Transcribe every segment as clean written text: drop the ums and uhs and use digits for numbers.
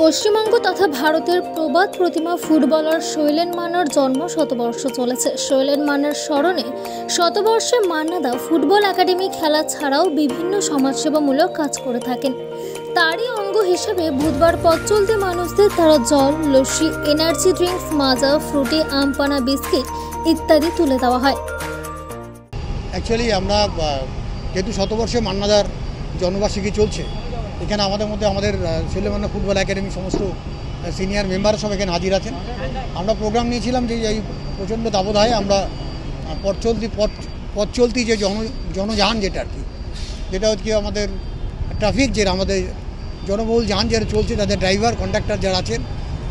পশ্চিমবঙ্গ তথা ভারতের প্রবাদ প্রতিমা ফুটবলার শৈলেন মান্নার জন্ম শতবর্ষ চলেছে। শৈলেন মান্নার স্মরণে শতবর্ষে মান্নাদা ফুটবল একাডেমি খেলা ছাড়াও বিভিন্ন সমাজসেবামূলক কাজ করে থাকেন। তারই অঙ্গ হিসেবে বুধবার পথ চলতি মানুষদের তারা জল, লস্যি, এনার্জি ড্রিঙ্কস, মাজা, ফ্রুটি, আমপানা, বিস্কিট ইত্যাদি তুলে দেওয়া হয়। অ্যাকচুয়ালি আমরা যেহেতু শতবর্ষে মান্নাদার জন্মবার্ষিকী চলছে, এখানে আমাদের মধ্যে আমাদের শৈলেন মান্না ফুটবল একাডেমি সমস্ত সিনিয়র মেম্বার সব এখানে হাজির আছেন। আমরা প্রোগ্রাম নিয়েছিলাম যে এই প্রচণ্ড দাবদাহে আমরা পথ চলতি যে জনযান যেটা আর কি, যেটা হচ্ছে আমাদের ট্রাফিক, যে আমাদের জনবহুল যান যারা চলছে তাদের ড্রাইভার, কন্ডাক্টর যারা আছেন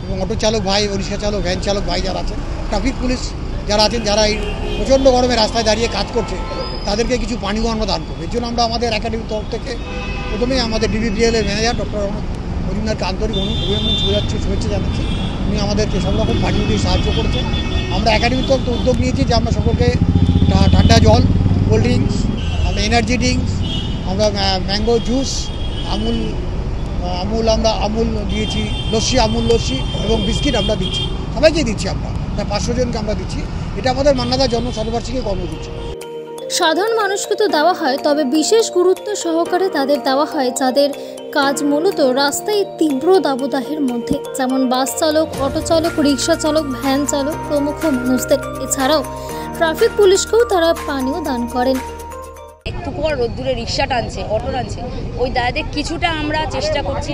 এবং অটো চালক ভাই, রিক্সা চালক, ভ্যান চালক ভাই যারা আছেন, ট্রাফিক পুলিশ যারা আছেন, যারা এই প্রচণ্ড গরমে রাস্তায় দাঁড়িয়ে কাজ করছে, তাদেরকে কিছু পানীয় আমরা দান করবো। এর জন্য আমরা আমাদের একাডেমির তরফ থেকে প্রথমেই আমাদের ডিবিপিএল এর ম্যানেজার ডক্টর মজুমদারকে আন্তরিক অভিনন্দন, শুভেচ্ছা জানাচ্ছি। উনি আমাদেরকে সব রকম পানীয় দিয়ে সাহায্য করেছেন। আমরা একাডেমির তরফ থেকে উদ্যোগ নিয়েছি যে আমরা সকলকে ঠান্ডা জল, কোল্ড ড্রিঙ্কস, আমরা এনার্জি ড্রিঙ্কস, আমরা ম্যাঙ্গো জুস, আমুল দিয়েছি, আমুল লস্যি এবং বিস্কিট আমরা দিচ্ছি, সবাইকে দিচ্ছি। আমরা 500 জনকে আমরা দিচ্ছি। এটা আমাদের মান্নাদার জন্ম শতবার্ষিকী কর্মসূচি। সাধারণ মানুষকে তো দেওয়া হয়, তবে বিশেষ গুরুত্ব সহকারে তাদের দেওয়া হয় যাদের কাজ মূলত রাস্তায় তীব্র দাবদাহের মধ্যে, যেমন বাস চালক, অটো চালক, রিক্সা চালক, ভ্যান চালক প্রমুখ মানুষদের। এছাড়াও ট্রাফিক পুলিশকেও তারা পানীয় দান করেন। একটু পর রোদ্দুরে রিক্সা টানছে, অটো টানছে, ওই দাদাদের কিছুটা আমরা চেষ্টা করছি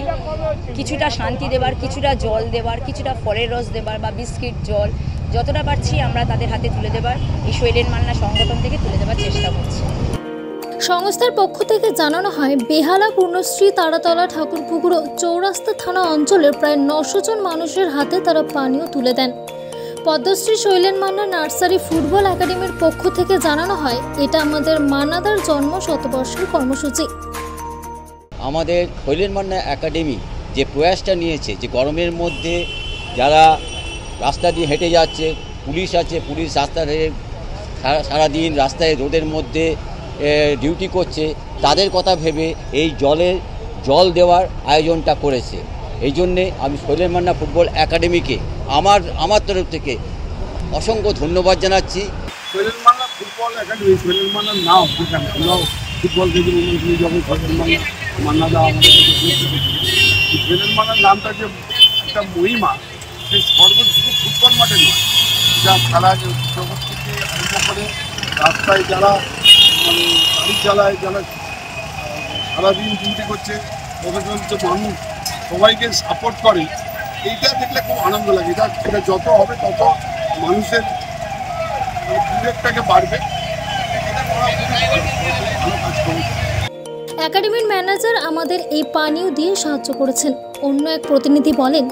কিছুটা শান্তি দেবার, কিছুটা জল দেবার, কিছুটা ফলের রস দেবার বা বিস্কিট, জল যতটা পারছি আমরা তাদের হাতে তুলে দেবার, এই শৈলেন মান্না সংগঠন থেকে তুলে দেবার চেষ্টা করছি। সংস্থার পক্ষ থেকে জানানো হয়, বেহালা, পূর্ণশ্রী, তারাতলা, ঠাকুরপুকুর চৌরাস্তা থানা অঞ্চলের প্রায় 900 জন মানুষের হাতে তারা পানীয় তুলে দেন। পদ্মশ্রী শৈলেন মান্না নার্সারি ফুটবল একাডেমির পক্ষ থেকে জানানো হয়, এটা আমাদের মান্নাদার জন্ম শতবর্ষের কর্মসূচি। আমাদের শৈলেন মান্না একাডেমি যে প্রয়াসটা নিয়েছে, যে গরমের মধ্যে যারা রাস্তা দিয়ে হেঁটে যাচ্ছে, পুলিশ আছে, পুলিশ রাস্তায় সারাদিন রাস্তায় রোদের মধ্যে ডিউটি করছে, তাদের কথা ভেবে এই জল দেওয়ার আয়োজনটা করেছে। এই জন্যে আমি শৈলেন মান্না ফুটবল একাডেমিকে আমার তরফ থেকে অসংখ্য ধন্যবাদ জানাচ্ছি। শৈলেন মান্না ফুটবল একাডেমি, শৈলেন মান্নার নাম আমরাও ফুটবল থেকে যখন শৈলেন মান্নাদা আমাদের শৈলেন মান্নার নামটা যে একটা মহিমা, সেই সর্বদিকে ফুটবল মাঠে নয়, যা খেলা জগৎ থেকে আরম্ভ করে রাস্তায় যারা গাড়ি চালায়, যারা সারাদিন ডিউটি করছে, কতজন মানুষ সবাইকে সাপোর্ট করে, এইটা দেখলে খুব আনন্দ লাগে। এটা যত হবে তত মানুষের বিবেকটাকে বাড়বে। ভালো কাজ করেছে। একাডেমির ম্যানেজার আমাদের এই পানীয় দিয়ে সাহায্য করেছেন। অন্য এক প্রতিনিধি বলেন,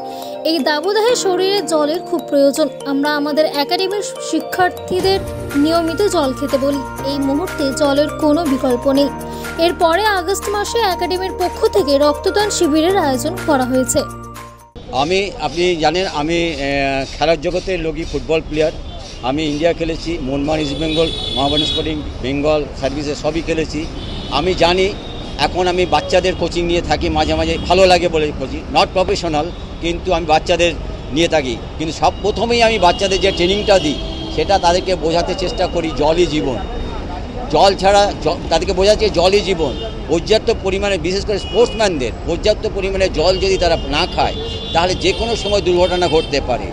এই দাবদাহে শরীরে জলের খুব প্রয়োজন। আমরা আমাদের একাডেমির শিক্ষার্থীদের নিয়মিত জল খেতে বলি। এই মুহূর্তে জলের কোনো বিকল্প নেই। এরপরে আগস্ট মাসে একাডেমির পক্ষ থেকে রক্তদান শিবিরের আয়োজন করা হয়েছে। আপনি জানেন, আমি খেলার জগতের লগি ফুটবল প্লেয়ার। আমি ইন্ডিয়া খেলেছি, মোহনবাগান, ইস্ট বেঙ্গল, মহাবাগান স্পোর্টিং, বেঙ্গল সার্ভিসে সবই খেলেছি। আমি জানি, এখন আমি বাচ্চাদের কোচিং নিয়ে থাকি, মাঝে মাঝে ভালো লাগে বলে কোচিং, নট প্রফেশনাল, কিন্তু আমি বাচ্চাদের নিয়ে থাকি। কিন্তু প্রথমেই আমি বাচ্চাদের যে ট্রেনিংটা দিই, সেটা তাদেরকে বোঝাতে চেষ্টা করি জলই জীবন। জল ছাড়া তাদেরকে বোঝাচ্ছে জলই জীবন। পর্যাপ্ত পরিমাণে, বিশেষ করে স্পোর্টসম্যানদের পর্যাপ্ত পরিমাণে জল যদি তারা না খায়, তাহলে যে কোনো সময় দুর্ঘটনা ঘটতে পারে।